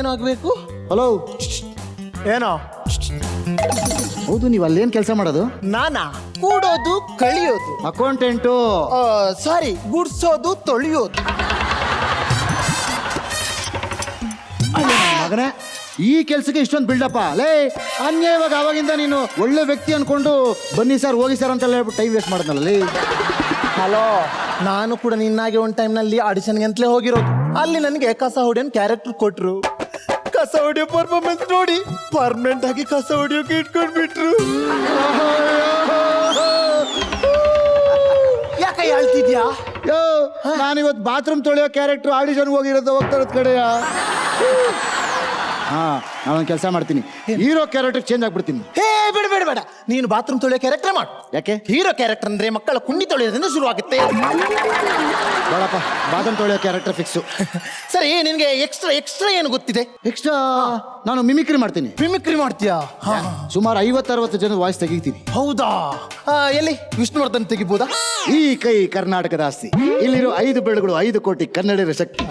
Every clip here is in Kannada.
ಏನಾಗಬೇಕು? ಹಲೋ, ಏನೋ? ಹೌದು, ನೀವು ಅಲ್ಲೇನು ಕೆಲಸ ಮಾಡೋದು? ನಾನಾ? ಕೂಡೋದು, ಕಳಿಯೋದು. ಅಕೌಂಟೆಂಟು. ಸಾರಿ, ಗುಡ್ಸೋದು, ತೊಳೆಯೋದು. ಮಗನೇ, ಈ ಕೆಲ್ಸಕ್ಕೆ ಇಷ್ಟೊಂದು ಬಿಲ್ಡಪ್ಪ ಲೇ. ಅನ್ಯಾಯವಾಗ ಅವಾಗಿಂದ ನೀನು ಒಳ್ಳೆ ವ್ಯಕ್ತಿ ಅನ್ಕೊಂಡು ಬನ್ನಿ ಸರ್ ಹೋಗಿ ಸರ್ ಅಂತೆಲ್ಲ ಹೇಳ್ಬಿಟ್ಟು ಟೈಮ್ ವೇಸ್ಟ್ ಮಾಡಿದ್ನಲ್ಲ ಲೇ. ಹಲೋ, ನಾನು ಕೂಡ ನಿನ್ನಾಗೆ ಒಂದು ಟೈಮ್ನಲ್ಲಿ ಆಡಿಷನ್ಗೆ ಅಂತಲೇ ಹೋಗಿರೋದು. ಅಲ್ಲಿ ನನಗೆ ಕಸ ಹೊಡೆಯನ್ ಕ್ಯಾರೆಕ್ಟರ್ ಕೊಟ್ರು. ಕಸ ಹೊಡಿಯೋ ಪರ್ಫಾರ್ಮೆನ್ಸ್ ನೋಡಿ ಪರ್ಮನೆಂಟ್ ಆಗಿ ಕಸ ಹೊಡಿಯೋಕೆ ಇಟ್ಕೊಂಡ್ಬಿಟ್ರು. ಯಾಕೆ ಹೇಳ್ತಿದ್ಯಾ? ಯೋ, ನಾನಿವತ್ತು ಬಾತ್ರೂಮ್ ತೊಳೆಯೋ ಕ್ಯಾರೆಕ್ಟರ್ ಆಡಿಷನ್ಗೆ ಹೋಗಿರೋದು, ಹೋಗ್ತಾ ಇರೋದ್ ಕಡೆಯ. ಹಾ, ನಾನೊಂದು ಕೆಲಸ ಮಾಡ್ತೀನಿ, ಹೀರೋ ಕ್ಯಾರೆಕ್ಟರ್ ಚೇಂಜ್ ಆಗ್ಬಿಡ್ತೀನಿ. ಹೇ, ಬೇಡ ಬೇಡ ಬೇಡ, ನೀನು ಬಾತ್ರೂಮ್ ತೊಳೆಯೋ ಕ್ಯಾರೆಕ್ಟರ್ ಮಾಡು. ಯಾಕೆ? ಹೀರೋ ಕ್ಯಾರೆಕ್ಟರ್ ಅಂದ್ರೆ ಮಕ್ಕಳ ಕುಂಡಿ ತೊಳೆಯೋದ್ರಿಂದ ಶುರು ಆಗುತ್ತೆ. ಬೇಡಪ್ಪ, ಬಾತ್ರೂಮ್ ತೊಳೆಯೋ ಕ್ಯಾರೆಕ್ಟರ್ ಫಿಕ್ಸು. ಸರಿ, ನಿನ್ಗೆ ಎಕ್ಸ್ಟ್ರಾ ಏನು ಗೊತ್ತಿದೆ? ಎಕ್ಸ್ಟ್ರಾ ನಾನು ಮಿಮಿಕ್ರಿ ಮಾಡ್ತೀನಿ. ಮಿಮಿಕ್ರಿ ಮಾಡ್ತೀಯಾ? ಸುಮಾರು 50-60 ಜನ ವಾಯ್ಸ್ ತೆಗಿತೀನಿ. ಹೌದಾ? ಎಲ್ಲಿ ವಿಷ್ಣುವರ್ಧನ್ ತೆಗಿಬೋದಾ? ಈ ಕೈ ಕರ್ನಾಟಕದ ಆಸ್ತಿ. ಇಲ್ಲಿರೋ 5 ಬೆರಳುಗಳು 5 ಕೋಟಿ ಕನ್ನಡಿಗರ ಶಕ್ತಿ.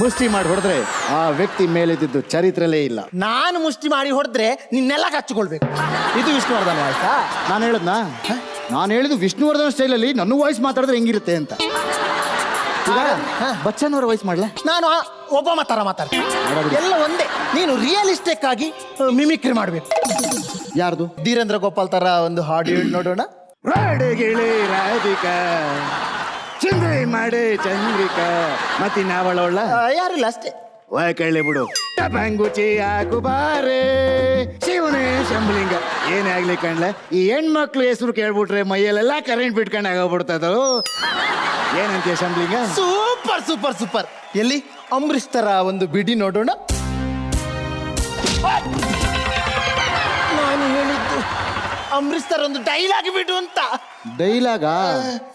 ಮುಷ್ಟಿ ಮಾಡಿ ಹೊಡೆದ್ರೆ ಆ ವ್ಯಕ್ತಿ ಮೇಲೆದಿದ್ದು ಚರಿತ್ರೆಲೇ ಇಲ್ಲ. ನಾನು ಮುಷ್ಟಿ ಮಾಡಿ ಹೊಡೆದ್ರೆ ನಿನ್ನೆಲ್ಲ ಕಚ್ಚಿಕೊಳ್ಬೇಕು. ಇದು ವಿಷ್ಣುವರ್ಧನ್ ವಾಯ್ಸಾ? ನಾನು ಹೇಳಿದ್ದು ವಿಷ್ಣುವರ್ಧನ್ ಸ್ಟೈಲಲ್ಲಿ ನನ್ನ ವಾಯ್ಸ್ ಮಾತಾಡಿದ್ರೆ ಹೆಂಗಿರುತ್ತೆ ಅಂತ. ಬಚ್ಚನ್ ಅವರ ವಾಯ್ಸ್ ಮಾಡ್ಲಾ? ನಾನು ಒಬ್ಬ ತರ ಮಾತಾಡ್ತೀನಿ, ಎಲ್ಲ ಒಂದೇ. ನೀನು ರಿಯಲಿಸ್ಟಿಕ್ ಆಗಿ ಮಿಮಿಕ್ರಿ ಮಾಡ್ಬೇಕು. ಯಾರ್ದು? ಧೀರೇಂದ್ರ ಗೋಪಾಲ್ ತರ ಒಂದು ಹಾಡು ಹೇಳಿ ನೋಡೋಣ. ರಾಡಿಗಿಳಿ ರಾಧಿಕಾ, ಚಂದ್ರಿ ಮಾಡಿ ಚಂದ್ರಿಕಾ, ಮತ್ತಿನ್ಯಾವಳ? ಯಾರಿಲ್ಲ, ಅಷ್ಟೇ. ಕಳ್ಳಿ ಬಿಡು. ಟಪಂಗುಚಿ ಹಾಕುಬಾರೆ ಶಿವನೇ ಶಂಭಲಿಂಗ. ಏನೇ ಆಗ್ಲಿ ಕಣ್ಲೆ, ಈ ಹೆಣ್ಮಕ್ಳು ಹೆಸರು ಕೇಳ್ಬಿಟ್ರೆ ಮೈಯಲ್ಲೆಲ್ಲ ಕರೆಂಟ್ ಬಿಟ್ಕೊಂಡು ಆಗೋಗ್ಬಿಡ್ತದವು. ಏನಂತೀಯ ಶಂಭಲಿಂಗ? Super super super. ಎಲ್ಲಿ ಅಂಬರೀಶ್ ತರ ಒಂದು ಬಿಡಿ ನೋಡೋಣ. ನಾನು ಹೇಳಿದ್ದು ಅಂಬರೀಶ್ ತರ ಒಂದು ಡೈಲಾಗ್ ಬಿಡು ಅಂತ. ಡೈಲಾಗ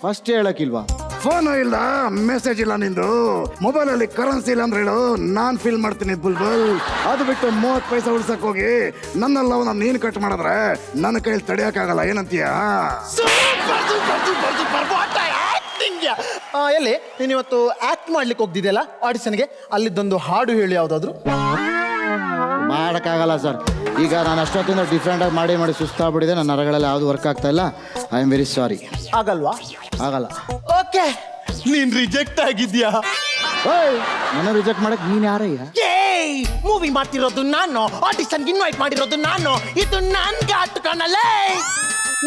ಫಸ್ಟ್ ಹೇಳಕ್ಕಿಲ್ವಾ? ಫೋನು ಇಲ್ಲ, ಮೆಸೇಜ್ ಇಲ್ಲ, ನಿಂದು ಮೊಬೈಲಲ್ಲಿ ಕರೆನ್ಸಿ ಇಲ್ಲ ಅಂದ್ರೆ ಹೇಳು, ನಾನ್ ಫೀಲ್ ಮಾಡ್ತೀನಿ ಬುಲ್ಬುಲ್. ಅದು ಬಿಟ್ಟು 30 ಪೈಸೆ ಉಳ್ಸಕ್ ಹೋಗಿ ನನ್ನೆಲ್ಲವನ್ನ ನೀನ್ ಕಟ್ ಮಾಡಿದ್ರೆ ನನ್ನ ಕೈಯಲ್ಲಿ ತಡೆಯಕ್ಕಾಗಲ್ಲ. ಏನಂತೀಯ? Super super super super. ಎಲ್ಲಿ ನೀನು ಇವತ್ತು ಆಕ್ಟ್ ಮಾಡ್ಲಿಕ್ಕೆ ಹೋಗ್ದಿದೆಯಲ್ಲ ಆಡಿಷನ್ಗೆ, ಅಲ್ಲಿದ್ದೊಂದು ಹಾಡು ಹೇಳಿ ಯಾವ್ದಾದ್ರು. ಮಾಡೋಕ್ಕಾಗಲ್ಲ ಸರ್. ಈಗ ನಾನು ಅಷ್ಟೊತ್ತಿಂದ ಡಿಫ್ರೆಂಟ್ ಆಗಿ ಮಾಡಿ ಸುಸ್ತಾಗ್ಬಿಟ್ಟಿದೆ. ನನ್ನ ನರಗಳೆಲ್ಲ ಯಾವುದು ವರ್ಕ್ ಆಗ್ತಾ ಇಲ್ಲ. I am very sorry. ಆಗಲ್ವಾ? ಆಗಲ್ಲ. ಓಕೆ, ನೀನ್ ರಿಜೆಕ್ಟ್ ಆಗಿದ್ಯಾ? ನನ್ನ ರಿಜೆಕ್ಟ್ ಮಾಡಕ್ ನೀನ್ ಯಾರಯ್ಯ? ಮೂವಿ ಮಾಡ್ತಿರೋದು ನಾನು, ಆಡಿಷನ್ಗೆ ಇನ್ವೈಟ್ ಮಾಡಿರೋದು ನಾನು. ಇದು ನನ್ಗೆ ಆಟಕನಲ್ಲೇ.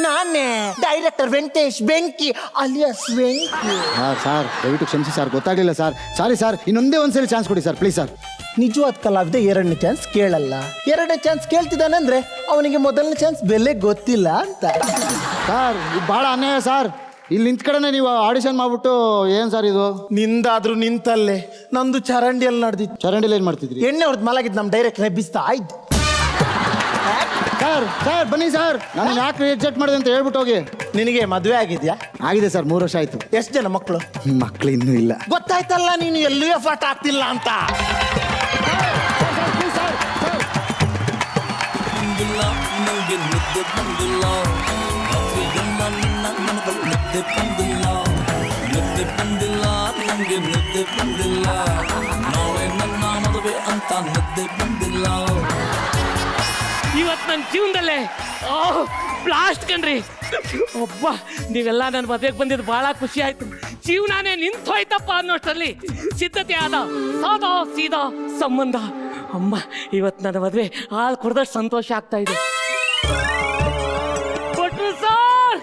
ನಾನೇ ಡೈರೆಕ್ಟರ್ ವೆಂಕಟೇಶ್ ಬೆಂಕಿ ಅಲಿಯಾಸ್ ವೆಂಕಿ. ಸರ್ ದಯವಿಟ್ಟು ಕ್ಷಮಿಸಿ ಸರ್, ಗೊತ್ತಾಗಲಿಲ್ಲ ಸರ್. ಸಾರಿ ಸರ್, ಇನ್ನೊಂದೇ ಒಂದ್ಸರಿ ಚಾನ್ಸ್ ಕೊಡಿ ಸರ್, ಪ್ಲೀಸ್ ಸರ್. ನಿಜವಾದ ಕಲಾವಿದ 2ನೇ ಚಾನ್ಸ್ ಕೇಳಲ್ಲ. 2ನೇ ಚಾನ್ಸ್ ಕೇಳ್ತಿದ್ದಾನೆ ಅಂದ್ರೆ ಅವನಿಗೆ ಮೊದಲನೇ ಚಾನ್ಸ್ ಬೆಲೆ ಗೊತ್ತಿಲ್ಲ ಅಂತ. ಸರ್ ಭಾಳ ಅನ್ಯಾಯ ಸರ್. ಇಲ್ಲಿ ನಿಂತ ಕಡೆನೆ ನೀವು ಆಡಿಷನ್ ಮಾಡ್ಬಿಟ್ಟು ಏನ್ ಸರ್ ಇದು? ನಿಂದಾದ್ರೂ ನಿಂತಲ್ಲೇ, ನಂದು ಚರಂಡಿಯಲ್ಲಿ ನಡೆದಿತ್ತು. ಚರಂಡಿಲಿ ಏನ್ ಮಾಡ್ತಿದ್ರಿ? ಎಣ್ಣೆ ಹೊಡೆದು ಮಲಗಿದ್ ನಮ್ಮ ಡೈರೆಕ್ಟರ್ ಎಬ್ಬಿಸ್ತಾ ಆಯ್ತು. ಸರ್ ಬನ್ನಿ ಸರ್, ನಾನು ಯಾಕೆ ರಿಜೆಕ್ಟ್ ಮಾಡಿದೆ ಅಂತ ಹೇಳ್ಬಿಟ್ಟು ಹೋಗಿ. ನಿನಗೆ ಮದುವೆ ಆಗಿದ್ಯಾ? ಆಗಿದೆ ಸರ್, 3 ವರ್ಷ ಆಯ್ತು. ಎಷ್ಟು ಜನ ಮಕ್ಕಳು? ಮಕ್ಕಳು ಇನ್ನೂ ಇಲ್ಲ. ಗೊತ್ತಾಯ್ತಲ್ಲ ನೀನು ಎಲ್ಲೂ ಎಫರ್ಟ್ ಆಗ್ತಿಲ್ಲ ಅಂತ. ಇವತ್ತು ನನ್ನ ಜೀವನದಲ್ಲೇ ಬ್ಲಾಸ್ಟ್ ಕಣ್ರಿ. ಒಬ್ಬ ನೀವೆಲ್ಲ ನನ್ನ ಮದುವೆಗೆ ಬಂದಿದ್ದು ಭಾಳ ಖುಷಿ ಆಯ್ತು. ಜೀವನಾನೇ ನಿಂತು ಹೋಯ್ತಪ್ಪ ಅನ್ನೋಷ್ಟರಲ್ಲಿ ಸಿದ್ಧತೆ ಆದ ಸಾದಾ ಸೀದಾ ಸಂಬಂಧ. ಅಮ್ಮ, ಇವತ್ತು ನನ್ನ ಮದುವೆ ಹಾಲು ಕುಡ್ದಷ್ಟು ಸಂತೋಷ ಆಗ್ತಾ ಇದೆ. ಕೊಟ್ರು ಸರ್,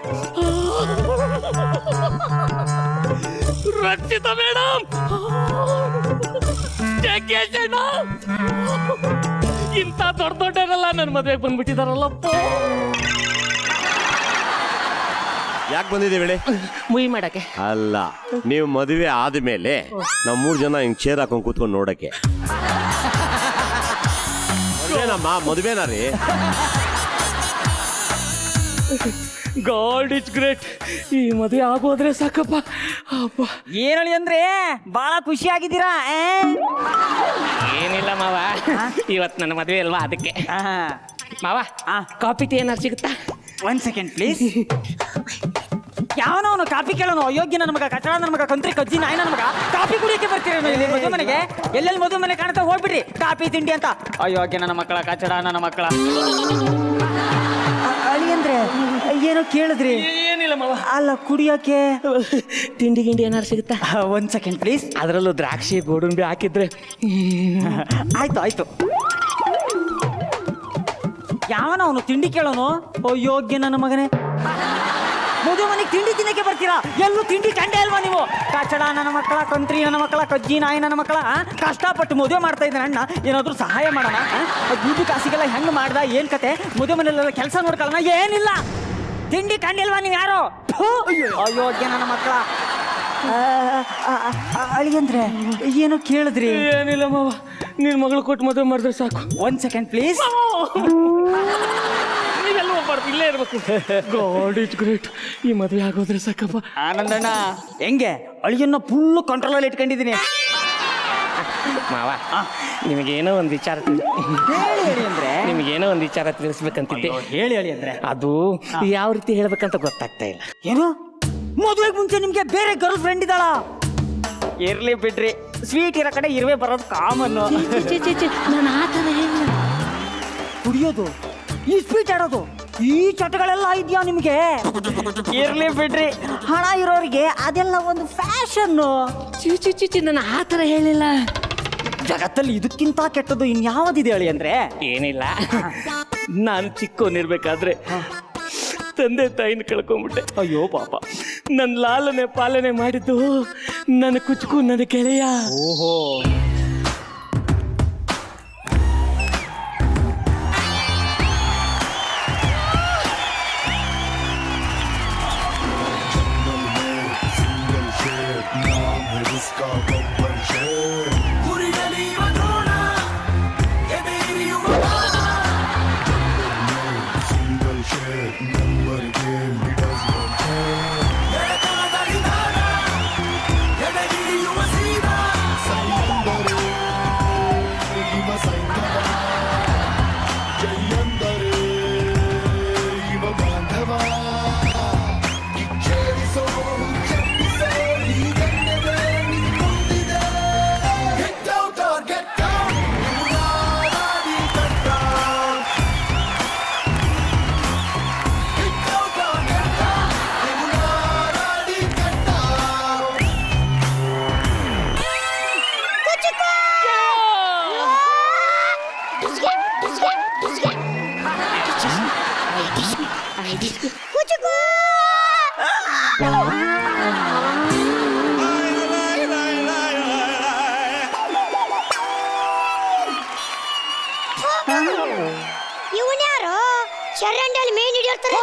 ರಕ್ಷಿತ ಮೇಡಮ್, ಇಂಥ ದೊಡ್ಡ ದೊಡ್ಡರೆಲ್ಲ ನನ್ನ ಮದುವೆಗೆ ಬಂದ್ಬಿಟ್ಟಿದಾರಲ್ಲಪ್ಪ. ಯಾಕೆ ಬಂದಿದ್ದೀವಿ? ಮುಯಿ ಮಾಡಕ್ಕೆ ಅಲ್ಲ, ನೀವು ಮದುವೆ ಆದ್ಮೇಲೆ ನಾವು 3 ಜನ ಹಿಂಗ್ ಚೇರ್ ಹಾಕೊಂಡು ಕೂತ್ಕೊಂಡು ನೋಡಕ್ಕೆ. ಮದುವೆನಮ್ಮ, ಮದುವೆನಾ ರೀ? God is great. ಈ ಮದುವೆ ಆಗೋದ್ರೆ ಸಾಕಪ್ಪ. ಅಪ್ಪ, ಏನಳಿ ಅಂದ್ರೆ ಬಹಳ ಖುಷಿ ಆಗಿದ್ದೀರಾ? ಏನಿಲ್ಲ ಮಾವ, ಇವತ್ತು ನನ್ನ ಮದುವೆ ಅಲ್ವಾ, ಅದಕ್ಕೆ. ಮಾವ, ಕಾಫಿ ಟೀ ಏನಾದ್ರು ಸಿಗುತ್ತಾ? 1 ಸೆಕೆಂಡ್ ಪ್ಲೀಸ್. ಯಾವನವನು ಕಾಫಿ ಕೇಳೋನು ಅಯೋಗ್ಯ ನನ್ನ ಮಗ ಕಚಡ ನನ್ನ ಮಗ ಕಂತ್ರಿ ಕಜ್ಜಿ ನಾಯಿ ನನ್ನ ಮಗ ಕಾಫಿ ಕುಡಿಯಕ್ಕೆ ಬರ್ತೀರಿ ಇಲ್ಲಿ ಮದುವೆ ಮನೆಗೆ ಎಲ್ಲೆಲ್ಲಿ ಮದುವೆ ಮನೆ ಕಾಣ್ತಾ ಹೋಗ್ಬಿಡ್ರಿ ಕಾಫಿ ತಿಂಡಿ ಅಂತ ಅಯೋಗ್ಯ ನನ್ನ ಮಕ್ಕಳ ಕಚಡ ನನ್ನ ಮಕ್ಕಳ ಅಳಿ ಅಂದ್ರೆ ಏನೋ ಕೇಳಿದ್ರಿ ಏನಿಲ್ಲ ಮಾವ. ಅಲ್ಲ ಕುಡಿಯೋಕೆ ತಿಂಡಿ ಗಿಂಡಿ ಏನಾರು ಸಿಗುತ್ತಾ? ಒಂದ್ ಸೆಕೆಂಡ್ ಪ್ಲೀಸ್. ಅದರಲ್ಲೂ ದ್ರಾಕ್ಷಿ ಗೋಡಂಬಿ ಹಾಕಿದ್ರೆ ಆಯ್ತು ಆಯ್ತು. ಯಾವನ ಅವನು ತಿಂಡಿ ಕೇಳೋನು ಅಯೋಗ್ಯ ನನ್ನ ಮಗನೇ. ಮದುವೆ ಮನೆಗೆ ತಿಂಡಿ ತಿನ್ನಕ್ಕೆ ಬರ್ತೀರಾ? ಎಲ್ಲೂ ತಿಂಡಿ ಕಂಡೆ ಅಲ್ವಾ ನೀವು? ಕಚಡ ನನ್ನ ಮಕ್ಕಳ ಕಂತ್ರಿ ನನ್ನ ಮಕ್ಕಳ ಕಜ್ಜಿ ನಾಯಿ ನನ್ನ ಮಕ್ಕಳ ಕಷ್ಟಪಟ್ಟು ಮದುವೆ ಮಾಡ್ತಾ ಇದ್ದಾನೆ ಅಣ್ಣ, ಏನಾದ್ರು ಸಹಾಯ ಮಾಡೋಣ. ದುಡ್ಡು ಕಾಸಿಗೆಲ್ಲ ಹೆಂಗ್ ಮಾಡ್ದ ಏನ್ ಕತೆ? ಮದುವೆ ಮನೆಯಲ್ಲೆಲ್ಲ ಕೆಲಸ ನೋಡ್ಕೊಳ್ಳೋಣ. ಏನಿಲ್ಲ, ತಿಂಡಿ ಕಂಡಿಲ್ವಾ ನೀವು ಯಾರು? ಅಯೋಗ್ಯ ನನ್ನ ಮಕ್ಕಳ. ಅಳಿಯಂದ್ರೆ ಏನೋ ಕೇಳಿದ್ರಿ? ಏನಿಲ್ಲ ಮಾವ, ನಿನ್ ಮಗಳು ಕೊಟ್ಟು ಮದುವೆ ಮಾಡಿದ್ರೆ ಸಾಕು. ಒಂದ್ ಸೆಕೆಂಡ್ ಪ್ಲೀಸ್. ನೀವೆಲ್ಲ ಹೋಗ್ಬಾರ್ದು, ಇಲ್ಲೇ ಇರ್ಬೇಕು. God is great. ಈ ಮದುವೆ ಆಗೋದ್ರೆ ಸಾಕಪ್ಪ. ಆನಂದಣ್ಣ ಹೆಂಗೆ ಅಳಿಯನ್ನ ಫುಲ್ ಕಂಟ್ರೋಲ್ ಅಲ್ಲಿ ಇಟ್ಕೊಂಡಿದ್ದೀನಿ. ಮಾವ, ನಿಮಗೇನೋ ಒಂದು ವಿಚಾರ ಹೇಳಿ ಅಂದ್ರೆ ನಿಮಗೇನೋ ಒಂದು ವಿಚಾರ ತಿಳಿಸ್ಬೇಕಂತಿದ್ದೆ. ಹೇಳಿ ಹೇಳಿ ಅಂದ್ರೆ ಅದು ಯಾವ ರೀತಿ ಹೇಳ್ಬೇಕಂತ ಗೊತ್ತಾಗ್ತಾ ಇಲ್ಲ. ಏನು ಮದುವೆಗೆ ಮುಂಚೆ ನಿಮ್ಗೆ ಬೇರೆ ಗರ್ಲ್ ಫ್ರೆಂಡ್ ಇದ್ದಾಳ? ಇರ್ಲಿ ಬಿಡ್ರಿ, ಸ್ವೀಟ್ ಇರೋ ಕಡೆ ಇರುವೆ ಬರೋದು ಕಾಮನ್. ನಾನು ಆ ಥರ ಹೇಳಿಲ್ಲ. ಕುಡಿಯೋದು, ಈ ಸ್ವೀಟ್ ಆಡೋದು, ಈ ಚಟಗಳೆಲ್ಲ ಇದೆಯಾ ನಿಮ್ಗೆ? ಇರ್ಲಿ ಬಿಡ್ರಿ, ಹಣ ಇರೋರಿಗೆ ಅದೆಲ್ಲ ಒಂದು ಫ್ಯಾಷನ್. ಚಿಚಿ ನಾನು ಆ ಥರ ಹೇಳಿಲ್ಲ. ಜಗತ್ತಲ್ಲಿ ಇದಕ್ಕಿಂತ ಕೆಟ್ಟದ್ದು ಇನ್ಯಾವುದಿದೆ ಹೇಳಿ ಅಂದ್ರೆ? ಏನಿಲ್ಲ, ನಾನು ಚಿಕ್ಕವನಿರ್ಬೇಕಾದ್ರೆ ತಂದೆ ತಾಯಿನ ಕಳ್ಕೊಂಡ್ಬಿಟ್ಟೆ. ಅಯ್ಯೋ ಪಾಪ. ನನ್ನ ಲಾಲನೆ ಪಾಲನೆ ಮಾಡಿದ್ದು ನನ್ನ ಕುಚುಕು ನನ್ನ ಗೆಳೆಯ. ಓಹೋ. ಇವನ್ಯಾರು ಚರಂಡಲ್ಲಿ ಮೇನ್ ಹಿಡಿಯೋರ್ತಾರೆ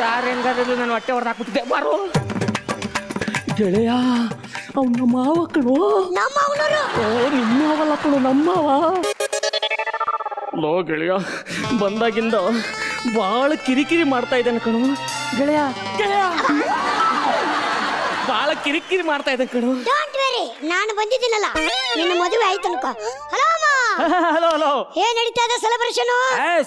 ಯಾರು ಹೆಂಗಾದ್ರು ನಾನು ಹೊಟ್ಟೆ ಹೊಡೆದಾಕ್ಬಿಟ್ಟಿದ್ದೆ. ಬಾರೋ ಗೆಳೆಯ, ಅವ್ನ ಮಾವ ಕಣೋ. ನಮ್ಮ ಅವನರು ಓ, ನಿಮ್ಮ ಅವಲ್ಲ ಕಣೋ, ನಮ್ಮವ. ಲೋ ಗೆಳೆಯ, ಬಂದಾಗಿಂದ ಭಾಳ ಕಿರಿಕಿರಿ ಮಾಡ್ತಾ ಇದ್ದಾನೆ ಕಣೋ. ಗೆಳೆಯ ಗೆಳೆಯ ಭಾಳ ಕಿರಿಕಿರಿ ಮಾಡ್ತಾ ಇದ್ದಾನೆ ಕಣೋ. ಡೋಂಟ್ ವೆರಿ, ನಾನು ಬಂದಿದ್ದೀನಲ್ಲ, ನಿನ್ನ ಮದುವೆ ಆಯ್ತು ಅನ್ಕೋ. ಹಲೋ ಅಮ್ಮ, ಹಲೋ ಹಲೋ. ಏನ್ ನಡೀತಾ ಇದೆ ಸೆಲೆಬ್ರೇಷನ್?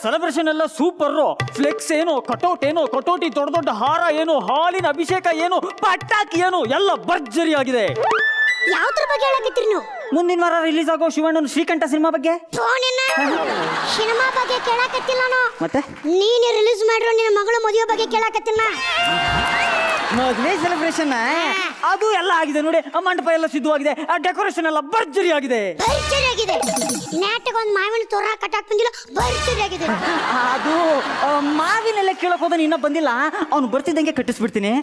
ಸೆಲೆಬ್ರೇಷನ್ ಎಲ್ಲ ಸೂಪರ್. ಫ್ಲೆಕ್ಸ್ ಏನು, ಕಟೌಟ್ ಏನು, ಕಟೌಟಿ ದೊಡ್ಡ ದೊಡ್ಡ ಹಾರ ಏನು, ಹಾಲಿನ ಅಭಿಷೇಕ ಏನು, ಪಟಾಕಿ ಏನು, ಎಲ್ಲ ಭರ್ಜರಿ ಆಗಿದೆ. ಯಾವ್ದ್ರ ಬಗ್ಗೆ ಹೇಳಕತ್ತೀರಿ ನೀವು? ಮುಂದಿನ ವಾರ ರಿಲೀಸ್ ಆಗೋ ಶಿವಣ್ಣನ ಶ್ರೀಕಂಠ ಸಿನಿಮಾ ಬಗ್ಗೆ. ಸಿನಿಮಾ ಬಗ್ಗೆ ಕೇಳಕತ್ತಿಲ್ಲ ನಾನು. ಮತ್ತೆ ನೀನು ರಿಲೀಸ್ ಮಾಡಿರೋ ನಿನ್ನ ಮಗಳ ಮದುವೆ ಬಗ್ಗೆ ಕೇಳಕತ್ತಿಲ್ಲ. ಮದುವೆ ಸೆಲೆಬ್ರೇಷನ್ ಅದು ಎಲ್ಲ ಆಗಿದೆ ನೋಡಿ. ಮಂಟಪ ಎಲ್ಲ ಸಿದ್ಧವಾಗಿದೆ, ಡೆಕೋರೇಷನ್ ಎಲ್ಲ ಭರ್ಜರಿ ಆಗಿದೆ. ಭರ್ಜರಿ ಆಗಿದೆ. ನಾಟಕ ಒಂದು ಮಾವಿನ ತೋರ ಕಟ್ಟಾಕ್ ಬಂದಿಲ್ಲ, ಭರ್ಜರಿ ಆಗಿದೆ. ಅದು ಮಾವಿನೆಲ್ಲ ಕೇಳಕ್ ಹೋದ ಇನ್ನ ಬಂದಿಲ್ಲ, ಅವ್ನು ಬರ್ತಿದ್ದಂಗೆ ಕಟ್ಟಿಸ್ಬಿಡ್ತೀನಿ.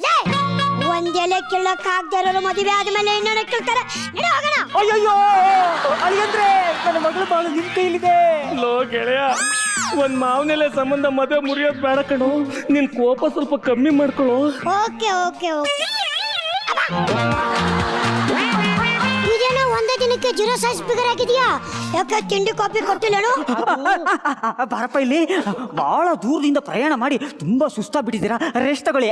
ಒಂದೆಲೆ ಕೇಳಕ್ ಆಗದೆ ಇರೋರು ಮದುವೆ ಆದ್ಮೇಲೆ ಇನ್ನೊಂದು ಕೇಳ್ತಾರೆ. ನಡಿ ಹೋಗೋಣ. ಅಯ್ಯಯ್ಯೋ ಅಳಿಯಂದ್ರೆ ನನ್ನ ಮಗಳು ಬಾಳು ನಿಮ್ ಕೈಲಿದೆ. ಲೋ ಗೆಳೆಯ, ಒಂದ್ ಮಾವನೆಲೆ ಸಂಬಂಧ ಮದುವೆ ಮುರಿಯೋದು ಬೇಡ ಕಣೋ. ನಿನ್ ಕೋಪ ಸ್ವಲ್ಪ ಕಮ್ಮಿ ಮಾಡ್ಕೊಳ್ಳೋ. Okay okay okay. ಇದೇನೋ ಒಂದೇ ದಿನಕ್ಕೆ 0 ಸೈಜ್ ಫಿಗರ್ ಆಗಿದ್ಯಾ? ಯಾಕೆ ತಿಂಡಿ ಕಾಫಿ ಕೊಟ್ಟಿಲ್ಲನು? ಬಾರಪ್ಪ ಇಲ್ಲಿ. ಬಹಳ ದೂರದಿಂದ ಪ್ರಯಾಣ ಮಾಡಿ ತುಂಬಾ ಸುಸ್ತಾಗ್ಬಿಟ್ಟಿದ್ದೀರಾ, ರೆಸ್ಟ್ ತಗೊಳ್ಳಿ.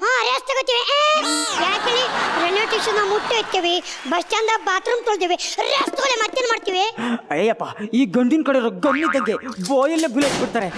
ಹಾ, ರೆಸ್ಟ್ ತಗೋತೀವಿ. ಯಾಕೆ ರೈಲ್ವೆ ಸ್ಟೇಷನ್ ಮುಟ್ಟಿ ಹೋಗ್ತೀವಿ, ಬಸ್ ಸ್ಟ್ಯಾಂಡ್ ಬಾತ್ರೂಮ್ ತೊಳ್ತೀವಿ, ರೆಸ್ಟ್ ತಗೊಳ್ಳಿ, ಮತ್ತೇನ್ ಮಾಡ್ತೀವಿ? ಅಯ್ಯಪ್ಪ, ಈ ಗಂಡಿನ ಕಡೆ ಗಣ್ಣಿದ್ದಂಗೆ ಬೋಯಲ್ಲೇ ಬುಲೆಟ್ ಬಿಡ್ತಾರೆ.